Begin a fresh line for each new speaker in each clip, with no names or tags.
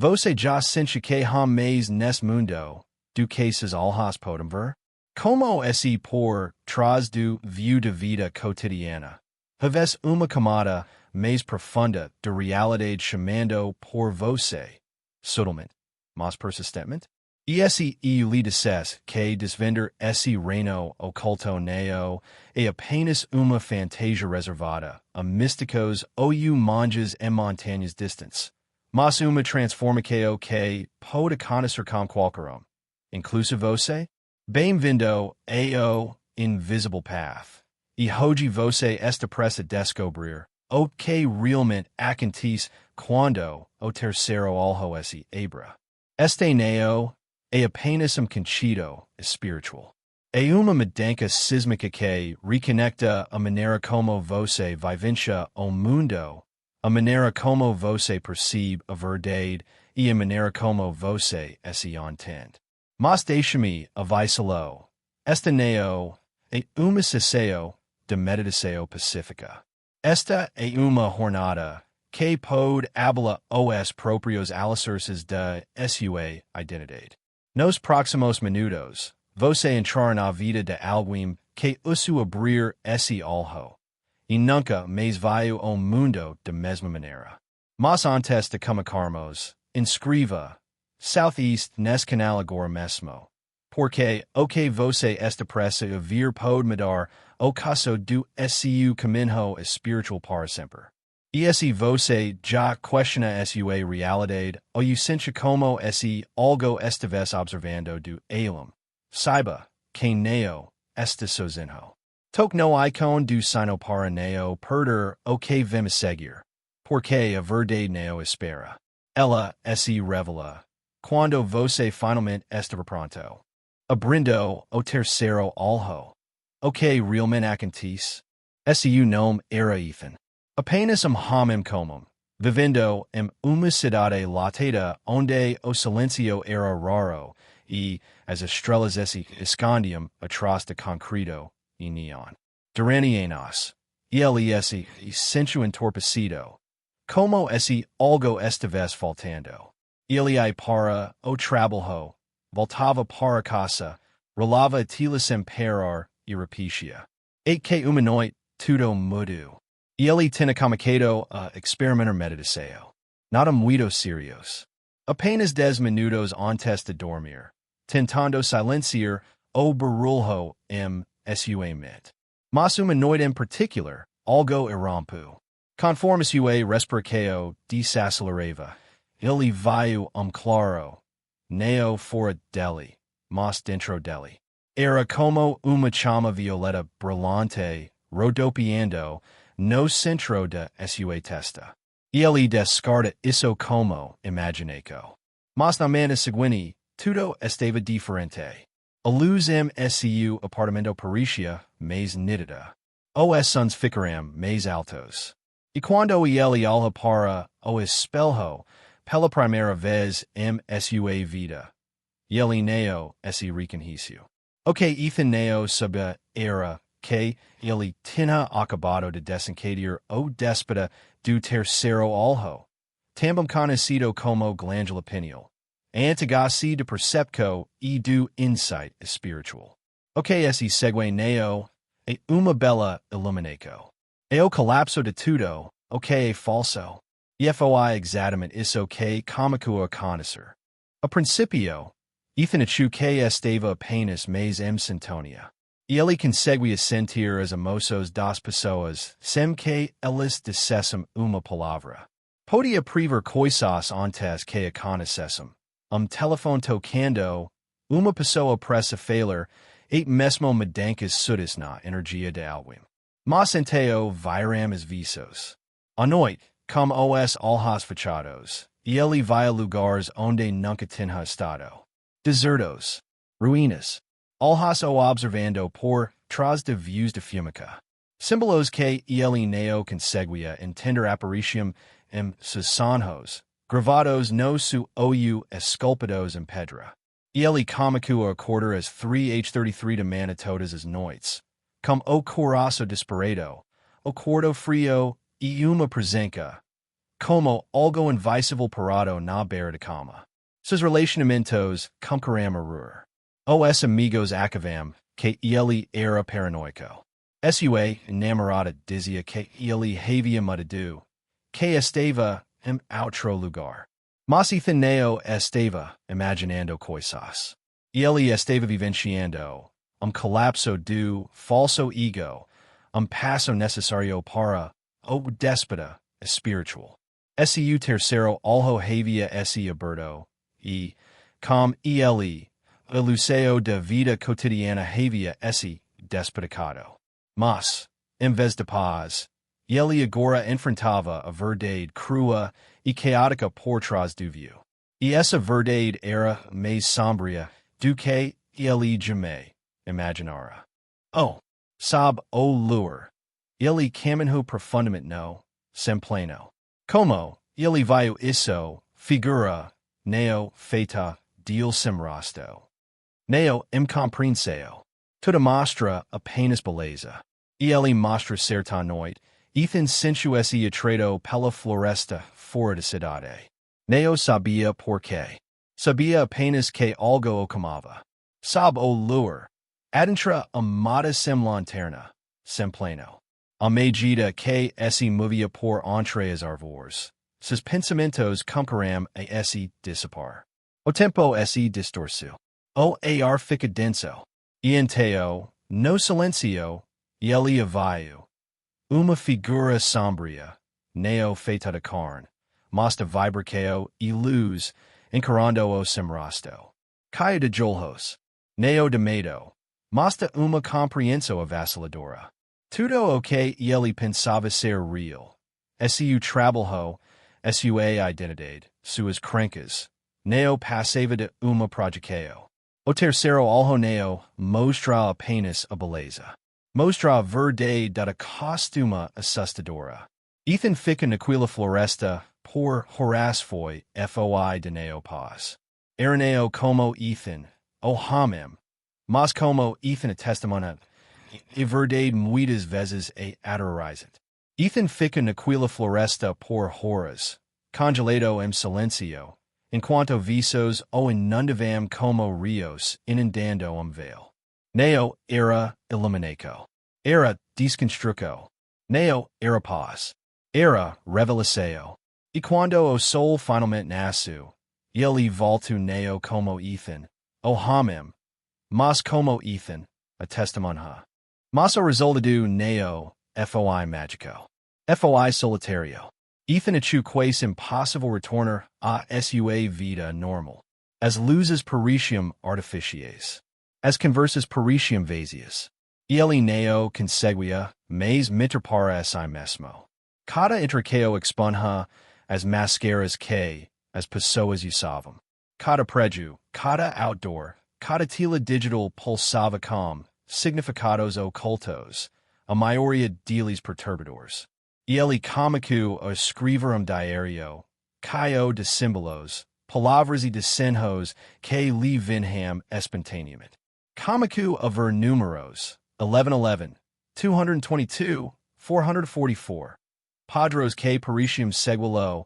Você já sente que há mais nesse mundo do que essas alhas podem ver? Como esse por trás do view de vida cotidiana? Havés uma camada mais profunda de realidade chamando por você, subtilmente, mais persistentemente? E esse lhe dissesse que desvender esse reino oculto neo é apenas uma fantasia reservada a místicos ou monges em montanhas distantes, mas uma transformação que pode acontecer com qualquer um, inclusive você? Bem-vindo ao Invisible Path. E hoje você está prestes a descobrir o que realmente acontece quando o terceiro olho se abra. Este neo é apenas conceito espiritual. É uma mudança sísmica que reconecta a maneira como você vivencia o mundo, a maneira como você percebe a verdade e a maneira como você se entende. Mas deixe-me avisá-lo. Este neo é uma sessão de meditação pacífica. Esta é uma jornada que pode abrir os próprios alicerces da sua identidade. Nos próximos minutos, você entrar na vida de alguém que usa abrir esse olho, e nunca mais vai ao mundo da mesma maneira. Mas antes de começarmos, inscreva Southeast nesse canal agora mesmo, porque o que você está prestes a ver pode mudar o caso do seu caminho espiritual para sempre. E se você já questiona sua realidade ou sente como se algo estivesse observando do além, saiba que neo está sozinho. Toque no icon do sino para neo perder o que vamos seguir, porque a verdade neo espera. Ela se revela quando você finalmente estiver pronto. Abrindo o terceiro olho. O que realmente acontece? Seu nome era Ethan. Apenas homem comum, vivendo em uma cidade lotada onde o silêncio era raro e as estrelas se escondiam atrás de concreto e neon. Durante anos, ele se sentiu entorpecido, como se algo estivesse faltando. Ele ia para o trabalho, voltava para casa, rolava tila sem parar e repetia. E que uma noite tudo mudou. Ele tinha começado a experimentar meditação. Nada muito serios. Apenas 10 minutos antes de dormir, tentando silenciar o barulho em sua mente. Mas uma noite em particular, algo irrompiu. Conforme sua respiração desacelerava, ele viu claro, não fora dele, mas dentro dele. Era como uma chama violeta brilhante rodopiando no centro de sua testa. Ele descarta isso como imagineco. Mas na manhã seguinte, tudo estava diferente. A luz em seu apartamento parecia mais nítida. Os sons ficaram mais altos. E quando ele olha para o espelho pela primeira vez em sua vida, ele não se reconheceu. O que Ethan não sabia era que ele tinha acabado de desencadear o déspota do terceiro olho, também conhecido como glândula pineal, antiga-se de percepção e do insight espiritual. O que se segue neo é uma bela iluminação. É o colapso de tudo, o que é falso. E foi exatamente isso que começou a conhecer. A princípio, Ethan achou que estava apenas mais em sintonia. Ele conseguia sentir as emoções das pessoas sem que elas dissessem uma palavra. Podia prever coisas antes que acontecessem. Telefone tocando, uma pessoa pressa falar, e mesmo mudanças sutis na energia de alguém. Mas então viram as visos. À noite, como os olhos fechados, ele via lugares onde nunca tinha estado. Desertos, ruínas, olhos o observando por trás de views de fumica. Símbolos que ele não conseguia entender apareciam em seus sonhos, gravados no seu olho esculpidos em pedra. Ele começou a acordar as 3h33 da manhã todas as noites, como o coração disparado, o corpo frio e uma presença, como algo invisível parado na beira da cama. Seus relacionamentos compararão os amigos acavam que ele era paranoico. Sua namorada dizia que ele havia mudado, que estava em outro lugar. Mas Ethan não estava imaginando coisas. Ele estava vivenciando colapso do falso ego, passo necessário para o déspota espiritual. Seu terceiro olho havia se aberto, e, como ele, o luceo da vida cotidiana havia se despedicado. Mas, em vez de paz, ele agora enfrentava a verdade crua e caótica por trás do véu. E essa verdade era mais sombria do que ele jamais imaginara. Oh, sabe o lure. Ele caminhou profundamente no, sem plano. Como ele viu isso, figura, neo feita, deal sem rasto. Neo incompreenseo. Toda mostra apenas beleza. Ele mostra certa noite, Ethan sentiu-se atraído pela floresta fora da cidade. Neo sabia por quê. Sabia apenas que algo o camava. Sabe o lure. Adentra a mata sem lanterna, sem plano. A medida que se movia por entre as árvores, seus pensamentos começaram a se dissipar. O tempo se distorceu. O ar fica denso. E então, no silêncio, ele viu uma figura sombria, neo feita de carne, mas de vibração e luz, encarando-o sem rasto. Caia de olhos, neo de medo, mas de uma compreensão avassaladora. Tudo o que ele pensava ser real. Seu trabalho, sua identidade, suas crenças, neo passava de uma projeção. O terceiro olho neo mostra apenas a beleza. Mostra a verdade da costuma assustadora. Ethan fica naquela floresta por horas foi de neo paz. Era neo como Ethan, o homem, mas como Ethan testemunha, e verdade muitas vezes aterrorizante. Ethan fica naquela floresta por horas, congelado em silêncio, enquanto visos o inundavam como rios inundando veio. Neo era iluminado. Era desconstruco. Neo era paz. Era revelação. E quando o sol finalmente nasceu, ele voltou neo como Ethan, o homem, mas como Ethan, a testemunha. Mas o resultado neo foi mágico. Foi solitário. Ethan achou quase impossível retornar a sua vida normal. As luzes pareciam artificiais. As conversas pareciam vazias. Ele não conseguia mais mentir para si mesmo. Cada intercao expunha as máscaras que as pessoas usavam. Cada prédio, cada outdoor, cada tela digital pulsava com significados ocultos, a maioria deles perturbadores. Ele começou a escrever diário, caio de símbolos, palavras e desenhos que lhe vinham espontaneamente. Começou a ver números, 1111, 222, 444. Padros que pareciam seguilo,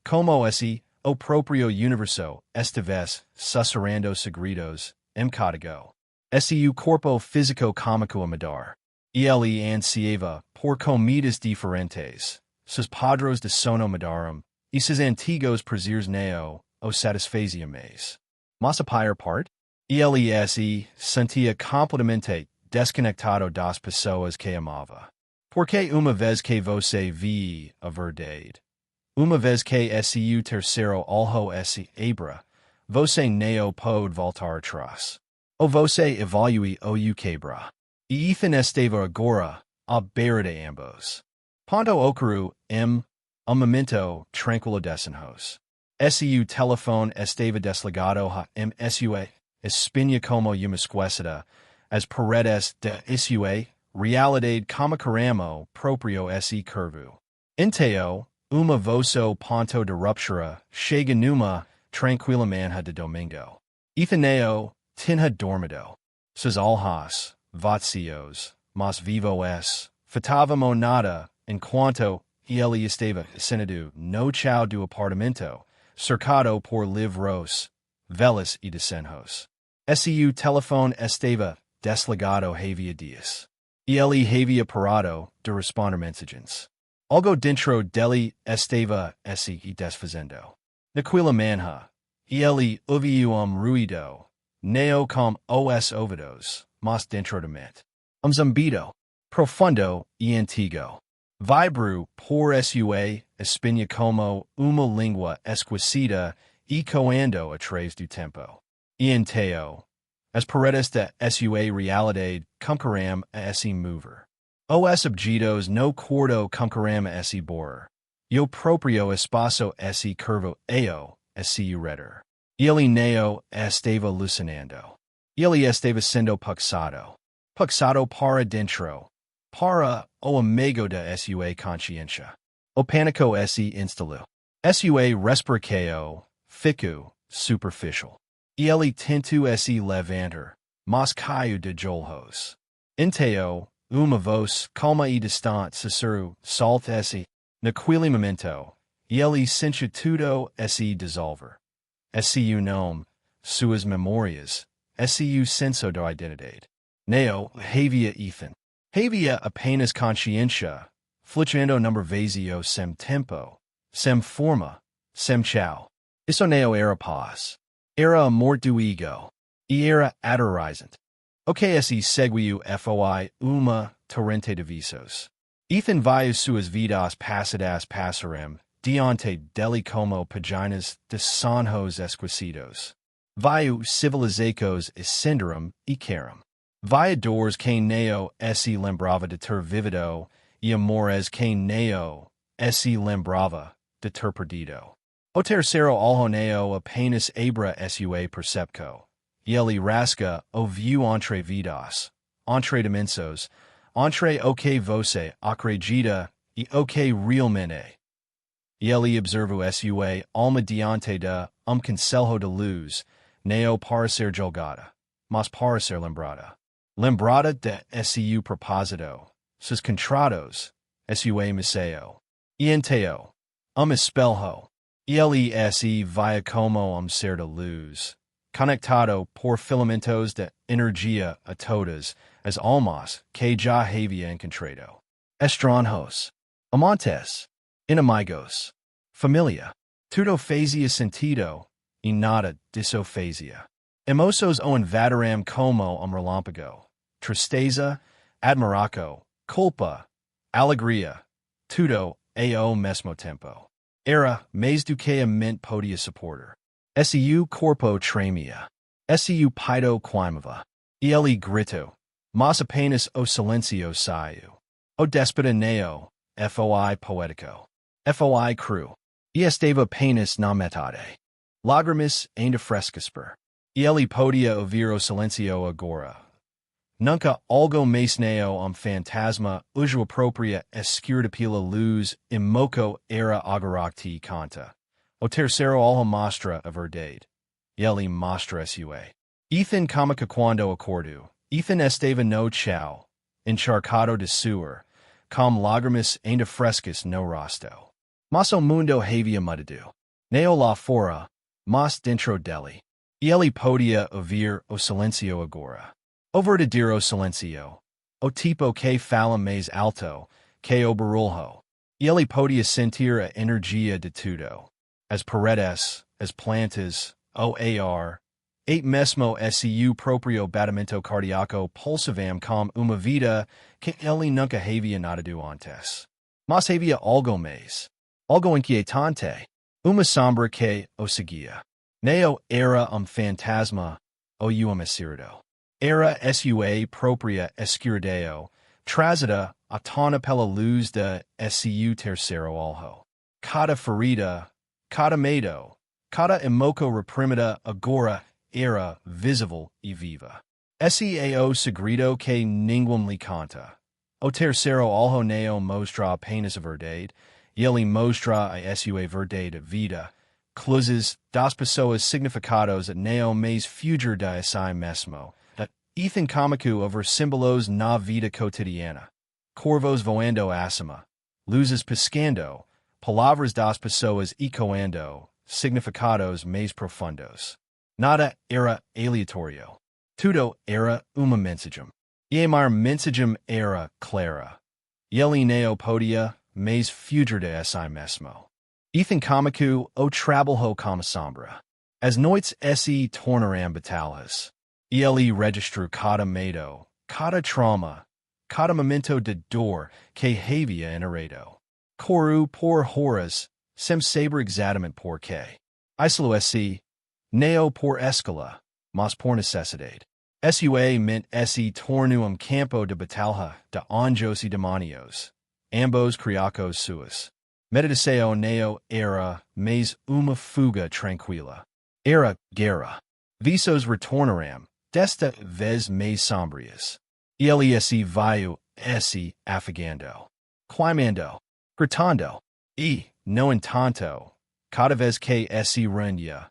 como esse, o próprio universo, esta vez, susurrando segredos, código. Seu corpo físico começou a mudar. Ele ansiava por comidas diferentes. Seus padrões de sono mudaram, e seus antigos prazeres não o satisfaziam mais. Mas a pior parte? Ele se sentia completamente desconectado das pessoas que amava. Porque uma vez que você vê a verdade, uma vez que seu terceiro olho se abra, você não pode voltar atrás. Ou você evolui ou quebra. E Ethan estava agora à beira de ambos. Ponto ocorreu momento tranquilo desenhos. Seu telefone estava desligado sua espinha como uma esquecida, as paredes de sua realidade começaram próprio se curvo. Então, uma vosso ponto de ruptura chega numa tranquila manhã de domingo. Ethan não tinha dormido. Seus olhos, vazios, mas vivos, faltava nada, enquanto ele esteva senado no chão do apartamento, cercado por livros, velas e desenhos. Seu telefone estava desligado havia dias. Ele havia parado de responder mensagens. Algo dentro dele estava se desfazendo. Naquela manhã, ele ouviu ruído, não com os ouvidos, mas dentro da mente. Zumbido, profundo e antigo. Vibro por sua espinha como uma língua esquecida e coando atrás do tempo. Enteo, as paredes da sua realidade concorram a esse mover. Os objetos no quarto concorram a esse borer. E o próprio espaço esse curvo ao esse redor. Ele não estava alucinando. Ele estava sendo puxado. Puxado para dentro. Para o amigo da sua consciência. O pânico se instalou. Sua respiração ficou superficial. Ele tentou se levantar, mas caiu de joelhos. Então, uma voz calma e distante sussurrou, salte-se. Naquele momento, ele sentiu tudo se dissolver. Seu nome, suas memórias, seu senso de identidade. Não havia Ethan. Havia apenas consciência, flutuando number vazio sem tempo, sem forma, sem chão. Isso não era paz. Era a morte do ego. E era aterrorizante. O que se seguiu foi uma torrente de visos. Ethan viu suas vidas passadas passarem diante dele como páginas de sonhos esquecidos. Viu civilizações ascenderam e caíram. Via dores que não se lembrava de ter vivido e amores que não se lembrava de ter perdido. O terceiro olho não apenas abre sua percepção. Ele rasga o viu entre vidas, entre dimensões, entre o que você acredita e o que realmente é. Ele observa sua alma diante de conselho de luz, não para ser julgada, mas para ser lembrada. Lembrada de seu propósito, seus contratos, sua missão. E então, espelho. Ele se via como ser de luz, conectado por filamentos de energia a todas as almas que já havia encontrado. Estranhos, amantes, inimigos, família, tudo fazia sentido e nada disso fazia. Emoções o invadiram como relâmpago, tristeza, admiração, culpa, alegria, tudo ao mesmo tempo. Era mais do que a mente podia suportar. Seu corpo tremia. Seu peito queimava. Ele gritou, mas apenas o silêncio saiu. O déspota não foi poético. Foi cru. E estava apenas na metade. Lágrimas ainda frescas por. Ele podia ouvir o silêncio agora. Nunca algo mais não fantasma uso apropria escura pela luz imoco era agoracti canta. O terceiro olho mostra a verdade. Ele mostra sua. Ethan comica quando acordo. Ethan estava no chão, encharcado de suor, com lágrimas ainda frescas no rosto. Mas o mundo havia mudado. Não lá fora, mas dentro dele. Ele podia ouvir o silêncio agora. O verdadeiro silêncio. O tipo que fala mais alto que o barulho. Ele podia sentir a energia de tudo. As paredes, as plantas, o ar. E mesmo seu próprio batimento cardíaco pulsavam com uma vida que ele nunca havia notado antes. Mas havia algo mais. Algo inquietante. Uma sombra que o seguia. Não era fantasma ou uma cerdo. Era sua própria escuridão, trazida à tona pela luz de seu terceiro olho. Cada ferida, cada medo, cada emoco reprimida agora era visível e viva. Esse é o segredo que ninguém lhe conta. O terceiro olho não mostra apenas a verdade, ele mostra a sua verdade vida, cluzes das pessoas significados não mais fugir de si mesmo. Ethan Comico over símbolos na vida cotidiana. Corvos voando acima. luzes piscando, palabras das pessoas ecoando, significados mais profundos. Nada era aleatorio. Tudo era uma mensagem. E mar mensagem era clara. Ele neo podia, mais fugir de si mesmo. Ethan comicu o trabalho como sombra. As noites se tornaram batalhas. Ele registro cada medo, cada trauma, cada momento de dor que havia enarrado. Coru por horas, sem saber exatamente por quê. Isolo neo por escala, mas por necessidade. Sua ment se tornou campo de batalha de anjos e demonios, ambos criacos suas. Meditação neo era, mas uma fuga tranquila. Era guerra. Visos retornaram, desta vez mais sombrias. Ele se viu se afagando, queimando, gritando, e, no entanto, cada vez que se rendia,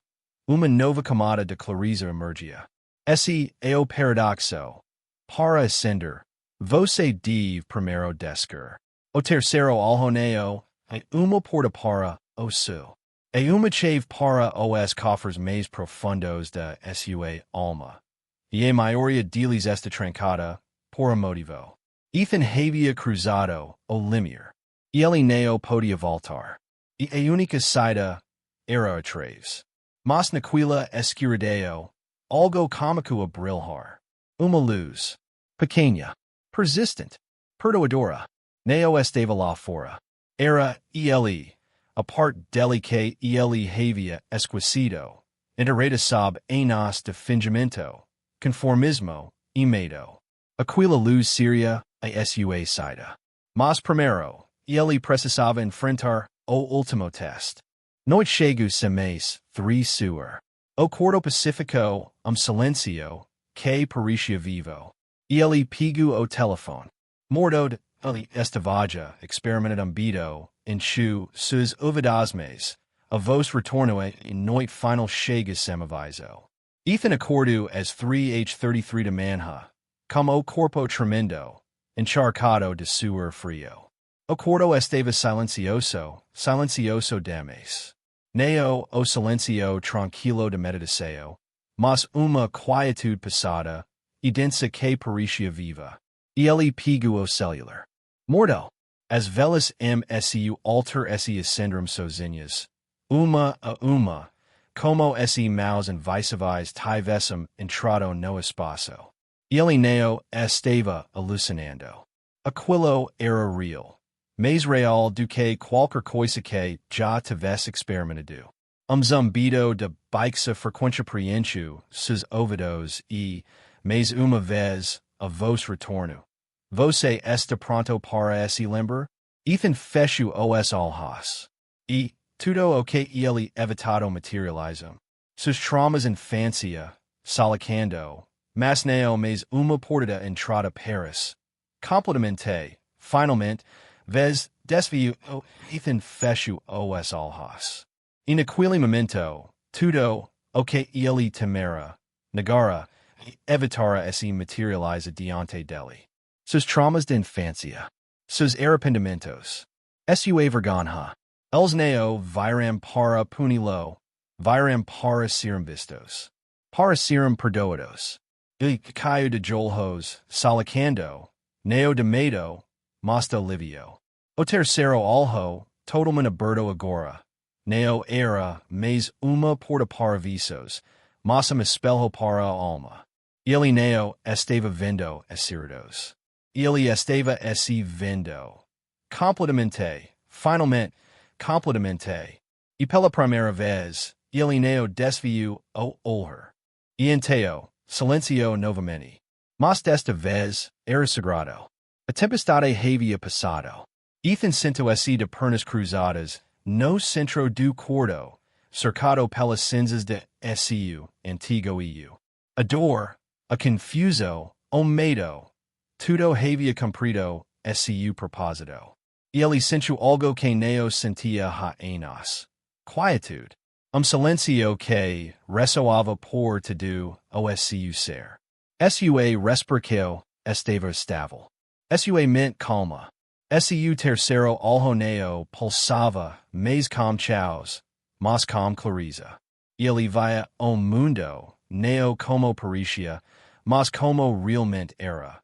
uma nova camada de clareza emergia. Esse é o paradoxo. Para ascender, você deve primeiro descer. O terceiro aljoneo é uma porta para o sul. É uma chave para os cofres mais profundos da sua alma. E a maioria deles está trancada por um motivo. Ethan havia cruzado o limiar. E ele não podia voltar. E a única saída era atrás. Mas naquela escuridão, algo cômico a brilhar. Uma luz. Pequena. Persistent. Perdoadora. Neo estava lá fora. Era ele. A parte dele que ele havia esquecido. Enterrada sob anos de fingimento, conformismo e medo. Aquela luz seria a sua saída. Mas primeiro, ele precisava enfrentar o último teste. Noite chegou semais, 3 suar. O cordo pacifico, silencio, que parecia vivo. Ele pegou o telefone. Mordod, ele estava experimentando bido, encheu seus ouvidos, a voz retornou e noite final chega sem aviso. Ethan acordou às 3h33 da manhã, como o corpo tremendo, encharcado de suor frio. O cordo estava silencioso demais. Neo o silencio tranquilo de meditação, mas uma quietude passada, e densa que parecia viva. E ele pegou o celular. Mordo. As velas msu alter se acendram sozinhas, uma a uma, como se mouse and vice-vis tivessem entrado no espaço. Ele não estava alucinando. Aquilo era real. Mais real do que qualquer coisa que já tivesse experimentado. Zumbido de baixa frequência preencheu seus ouvidos e, mais uma vez, a voz retornou. Você está pronto para se lembrar? Ethan fechou os olhos. E, tudo o que ele evitado materializam. Seus traumas infância, salicando, mas não mais uma porta entrada Paris. Completamente, finalmente, vez desviou Ethan fechou os olhos. E naquele momento, tudo o que ele temera, negara, evitara se materializa diante dele. Seus traumas de infância, seus arrependimentos, sua vergonha, eles não viram para punilo, viram para serem vistos, para serem perdoados. E caiu de olhos, salicando, neo de medo, mas de alivio. O terceiro olho, totalmente aberto agora, não era mais uma porta para visos, mas espelho para a alma. Ele não estava vendo certos. Ele estava se vendo. Completamente, finalmente, completamente. E pela primeira vez, ele não desviou o olhar. E então, silencio novamente. Mas desta vez, era sagrado. A tempestade havia passado. Ethan sentiu-se de pernas cruzadas, no centro do cordo, cercado pelas cinzas de seu antigo eu. A dor, a confuso, o medo, tudo havia cumprido seu propósito. Ele sentiu algo que não sentia há anos. Quietude. Silencio que ressoava por todo o seu ser. Sua respiração estava estável. Sua mente calma. Seu tercero aljoneo pulsava, mais com chaos, mas com clareza. Ele via o mundo, neo como parecia, mas como realmente era.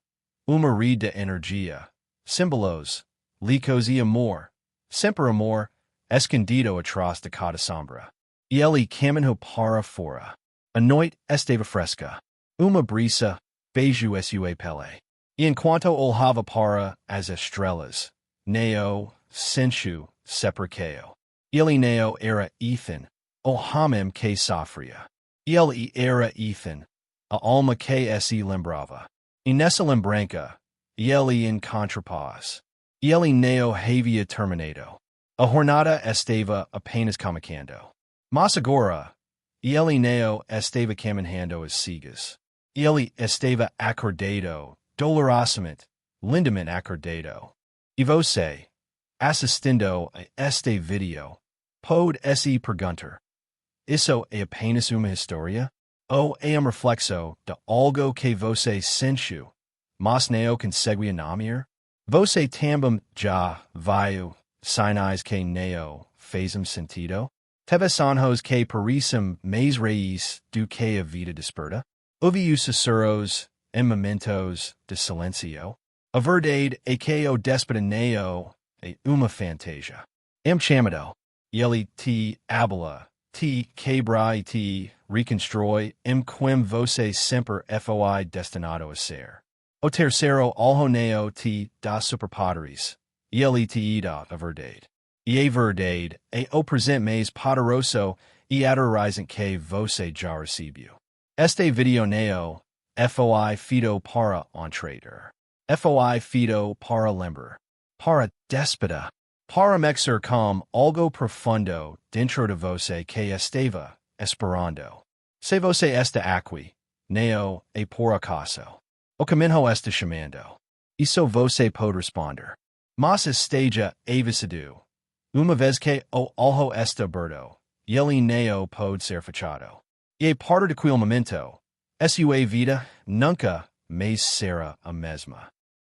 Uma rede de energia. Símbolos. Licos e amor. Sempre amor, escondido atrás de cada sombra. Ele caminho para fora. A noite estava fresca. Uma brisa, beijo sua pele. E enquanto olhava para as estrelas, neo, sensu, separqueo. Ele neo era Ethan, o homem que sofria. Ele era Ethan, a alma que se lembrava. E nessa lembrança, ele encontrapaz. Ele neo havia terminado. A jornada estava apenas começando. Mas agora, ele neo estava caminhando as sigas. Ele estava acordado, dolorosamente, lindamente acordado. E você, assistindo a este vídeo, pode se perguntar: isso é apenas uma história? Ou é reflexo de algo que você sentiu, mas não conseguia nomear? Você também já viu sinais que não fazem sentido? Teve sonhos que parecem mais reais do que a vida desperta? Ouviu sussurros em momentos de silêncio? A verdade é que o déspota não é uma fantasia. Chamado, ele te habla, te quebra e te reconstrói quem você sempre foi destinado a ser. O terceiro aljoneo te dá superpoderes, e ele te dá a verdade. E a verdade é o presente mais poderoso e aterrorizante que você já recebeu. Este vídeo não foi feito para trader. Foi feito para lembrar, para despedir, para mexer com algo profundo dentro de você que estava esperando. Se você está aqui, não é por acaso. O caminho está chamando. Isso você pode responder. Mas esteja avisado. Uma vez que o olho está aberto, ele não pode ser fechado. E a partir daquele momento, sua vida nunca mais será a mesma.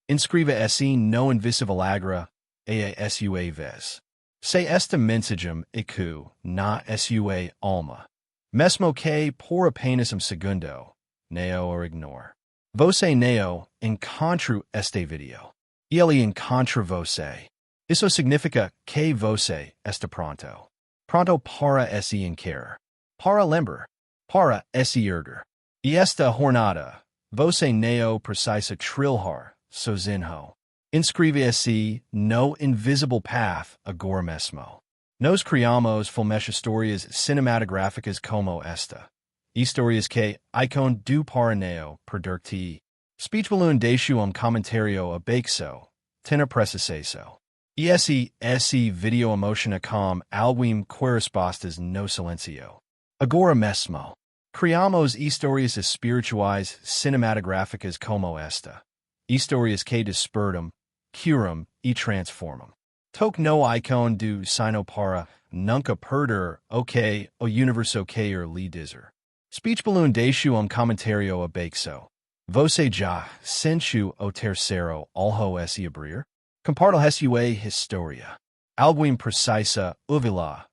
Inscreva-se no Invisível Agra e a sua vez. Se esta mensagem ecu na sua alma, mesmo que por apenas segundo, não o ignore. Você não encontra este vídeo. Ele encontra você. Isso significa que você está pronto. Pronto para se encarar. Para lembrar. Para se erguer. E esta jornada, você não precisa trilhar sozinho. Inscreva-se no Invisible Path agora mesmo. Nós criamos filmes histórias cinematográficas como esta. Histórias que icon do para não perder-te. Speech Balloon deixo comentário abaixo. Tenha preciso. E esse vídeo emociona com algum respostas no silencio. Agora mesmo. Criamos histórias espirituais cinematográficas como esta. Histórias que despertam, curam e transformam. Toque no icon do sino para nunca perder o que o universo quer lhe dizer. Speech Balloon deixo comentário abaixo. Você já sentiu o terceiro olho se abrir? Compartilhe sua história. Algum precisa ouvi-la.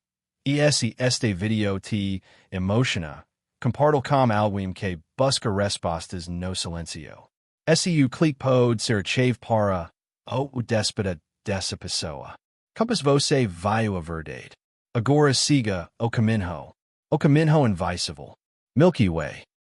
E este vídeo te emociona. Compartilhe com algum que busca respostas no silencio. Seu clique pode ser chave para o déspota dessa pessoa. Compass você viu a verdade. Agora siga o caminho. O caminho invisível. Milky Way.